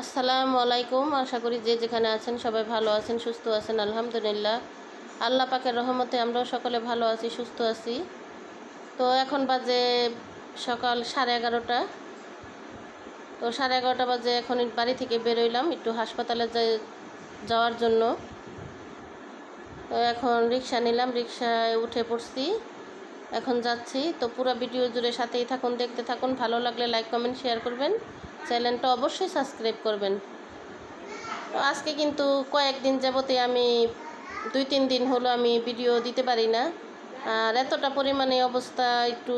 আসসালামু আলাইকুম। আশা করি যে যেখানে আছেন সবাই ভালো আছেন, সুস্থ আছেন। আলহামদুলিল্লাহ, আল্লাহ পাকের রহমতে আমরাও সকলে ভালো আছি, সুস্থ আছি। তো এখন বাজে সকাল 11:30। তো 11:30 বাজে এখন বাড়ি থেকে বেরোইলাম একটু হাসপাতালে যাওয়ার জন্য। তো এখন রিক্সা নিলাম, রিক্সায় উঠে পড়ছি, এখন যাচ্ছি। তো পুরো ভিডিও জুড়ে সাথেই থাকুন, দেখতে থাকুন। ভালো লাগলে লাইক কমেন্ট শেয়ার করবেন, চ্যানেলটা অবশ্যই সাবস্ক্রাইব করবেন। তো আজকে কিন্তু কয়েকদিন যাবতে আমি 2-3 দিন হলো আমি ভিডিও দিতে পারি না। আর এতটা পরিমাণে অবস্থা একটু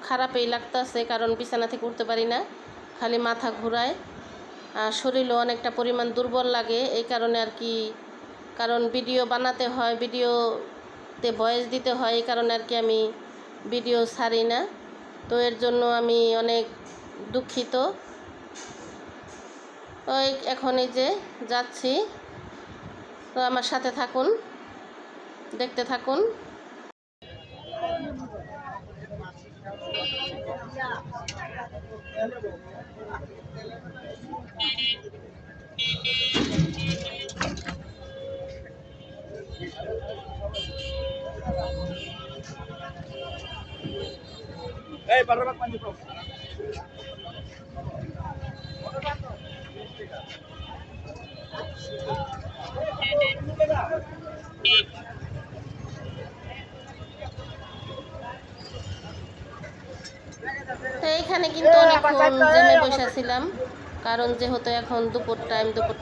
খারাপই লাগতেছে, কারণ বিছানা থেকে উঠতে পারি না, খালি মাথা ঘোরায় আর শরীরও অনেকটা পরিমাণ দুর্বল লাগে। এই কারণে আর কি, কারণ ভিডিও বানাতে হয়, ভিডিওতে ভয়েস দিতে হয়, এই কারণে আর কি আমি ভিডিও ছাড়ি না। তো এর জন্য আমি অনেক দুঃখিত। ওই এখন এই যে যাচ্ছি, তো আমার সাথে থাকুন, দেখতে থাকুন। এই বারবার পানি দাও। তো এইখানে কিন্তু অনেকক্ষণ জ্যামে বসেছিলাম, কারণ যেহেতু এখন দুপুর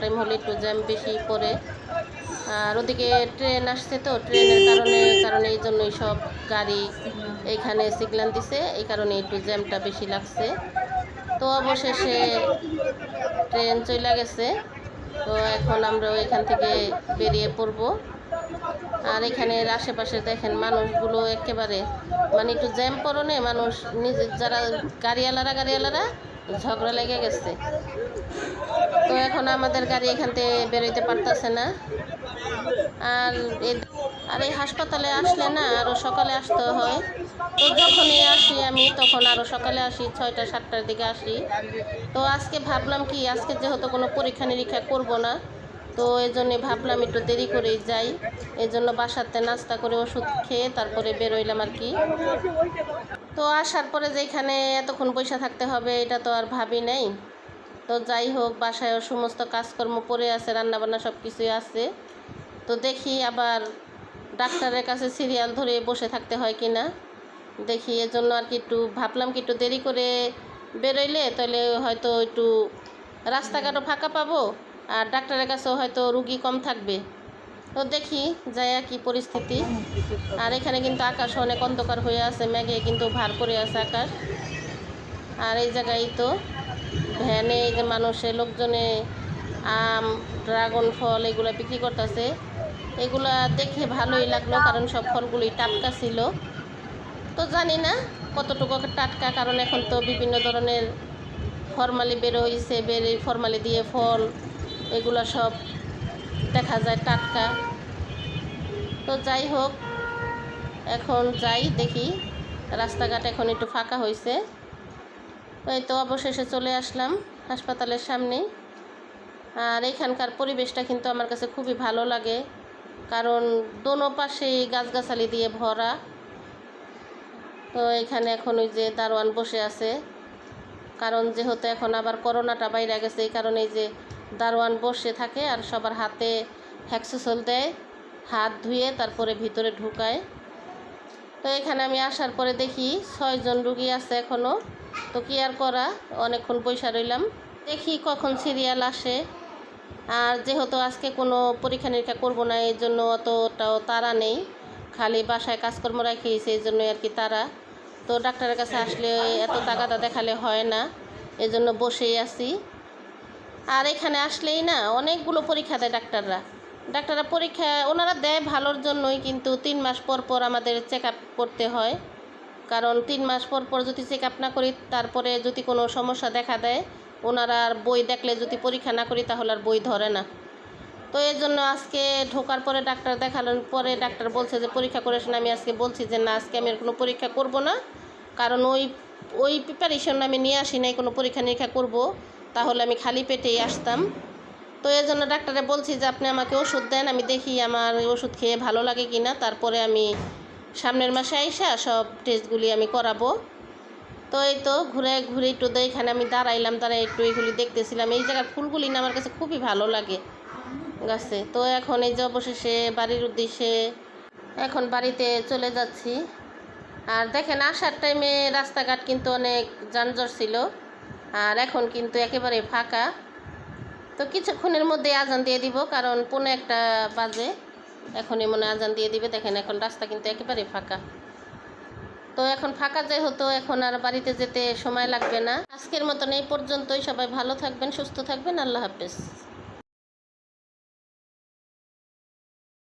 টাইম হলে একটু জ্যাম বেশি পড়ে। আর ওদিকে ট্রেন আসছে, তো ট্রেনের কারণে এই জন্যই সব গাড়ি এইখানে সিগন্যাল দিছে, এই কারণে একটু জ্যামটা বেশি লাগছে। তো অবশেষে ট্রেন চলে গেছে। তো এখন আমরা এখান থেকে বেরিয়ে পড়ব। আর এখানের আশেপাশে দেখেন মানুষগুলো একেবারে মানে একটু জ্যাম পড়নে মানুষ নিজে যারা গাড়িওয়ালারা ঝগড়া লেগে গেছে। তো এখন আমাদের গাড়ি এখান থেকে বেরোইতে পারতেছে না। আর এই হাসপাতালে আসলে না আরও সকালে আসতে হয়। তো যখনই আসি আমি তখন আরও সকালে আসি, 6টা-7টার দিকে আসি। তো আজকে ভাবলাম কি, আজকে যেহেতু কোনো পরীক্ষা নিরীক্ষা করব না, তো এই জন্যে ভাবলাম একটু দেরি করেই যাই। এই জন্য বাসাতে নাস্তা করে ওষুধ খেয়ে তারপরে বেরোইলাম আর কি। তো আসার পরে যেখানে এতক্ষণ বসে থাকতে হবে এটা তো আর ভাবি নাই। তো যাই হোক, বাসায়ও সমস্ত কাজকর্ম পড়ে আছে, রান্নাবান্না সব কিছুই আছে। তো দেখি আবার ডাক্তারের কাছে সিরিয়াল ধরে বসে থাকতে হয় কি না দেখি। এজন্য আর কি একটু ভাবলাম কি একটু দেরি করে বেরোইলে তাহলে হয়তো একটু রাস্তাঘাটও ফাঁকা পাবো, আর ডাক্তারের কাছেও হয়তো রুগী কম থাকবে। তো দেখি যাই কি পরিস্থিতি। আর এখানে কিন্তু আকাশ অনেক অন্ধকার হয়ে আছে, মেঘে কিন্তু ভার করে আছে আকাশ। আর এই জায়গায় তো ভ্যানে এই যে মানুষের লোকজনে আম, ড্রাগন ফল এগুলো বিক্রি করতেছে। এগুলা দেখে ভালোই লাগলো, কারণ সব ফলগুলোই টাটকা ছিল। তো জানি না কতটুকু টাটকা, কারণ এখন তো বিভিন্ন ধরনের ফরমালি হয়েছে, ফরমালি দিয়ে ফল এগুলো সব দেখা যায় টাটকা। তো যাই হোক, এখন যাই দেখি, রাস্তাঘাট এখন একটু ফাঁকা হয়েছে। এই তো অবশেষে চলে আসলাম হাসপাতালের সামনে। আর এখানকার পরিবেশটা কিন্তু আমার কাছে খুবই ভালো লাগে, কারণ দোনো পাশেই গাছগাছালি দিয়ে ভরা। তো এখানে এখন ওই যে দারোয়ান বসে আছে, কারণ যেহেতু এখন আবার করোনাটা বাইরে গেছে, এই কারণে এই যে দারোয়ান বসে থাকে আর সবার হাতে হ্যাক্সোসল দেয়, হাত ধুয়ে তারপরে ভিতরে ঢুকায়। তো এখানে আমি আসার পরে দেখি 6 জন রুগী আছে এখনও। তো কি আর করা, অনেকক্ষণ বসে রইলাম, দেখি কখন সিরিয়াল আসে। আর যেহেতু আজকে কোনো পরীক্ষা নিরীক্ষা করবো না, এই জন্য অতটাও তাড়া নেই, খালি বাসায় কাজকর্ম রাখিয়েছে, এই জন্যই আর কি তাড়া। তো ডাক্তারের কাছে আসলে এত তাগাদা দেখালে হয় না, এই জন্য বসেই আছি। আর এখানে আসলেই না অনেকগুলো পরীক্ষা দেয় ডাক্তাররা পরীক্ষা ওনারা দেয় ভালোর জন্যই, কিন্তু 3 মাস পর পর আমাদের চেক আপ করতে হয়। কারণ 3 মাস পর পর যদি চেক আপ না করি, তারপরে যদি কোনো সমস্যা দেখা দেয়, ওনারা আর বই দেখলে যদি পরীক্ষা না করি তাহলে আর বই ধরে না। তো এর জন্য আজকে ঢোকার পরে ডাক্তার দেখানোর পরে ডাক্তার বলছে যে পরীক্ষা করে আসেন। আমি আজকে বলছি যে না, আজকে আমি আর কোনো পরীক্ষা করব না, কারণ ওই প্রিপারেশন আমি নিয়ে আসি নাই কোনো পরীক্ষা নিরীক্ষা করব। তাহলে আমি খালি পেটেই আসতাম। তো এই জন্য ডাক্তারে বলছি যে আপনি আমাকে ওষুধ দেন, আমি দেখি আমার ওষুধ খেয়ে ভালো লাগে কি না, তারপরে আমি সামনের মাসে আইসা সব টেস্টগুলি আমি করাবো। তো এই তো ঘুরে ঘুরে একটু এখানে আমি দাঁড়াইলাম, দাঁড়াই একটু এইগুলি দেখতেছিলাম। এই জায়গার ফুলগুলি না আমার কাছে খুবই ভালো লাগে গাছে। তো এখন এই যে অবশেষে বাড়ির উদ্দেশ্যে এখন বাড়িতে চলে যাচ্ছি। আর দেখেন আসার টাইমে রাস্তাঘাট কিন্তু অনেক যানজট ছিল, আর এখন কিন্তু একেবারে ফাঁকা। তো কিছুক্ষণের মধ্যে আজান দিয়ে দিব, কারণ 1:45 বাজে, এখনই মনে আজান দিয়ে দিবে। দেখেন এখন রাস্তা কিন্তু একেবারে ফাঁকা। তো এখন ফাঁকা যেহেতু এখন আর বাড়িতে যেতে সময় লাগবে না। আজকের মতন এই পর্যন্তই। সবাই ভালো থাকবেন, সুস্থ থাকবেন। আল্লাহ হাফেজ।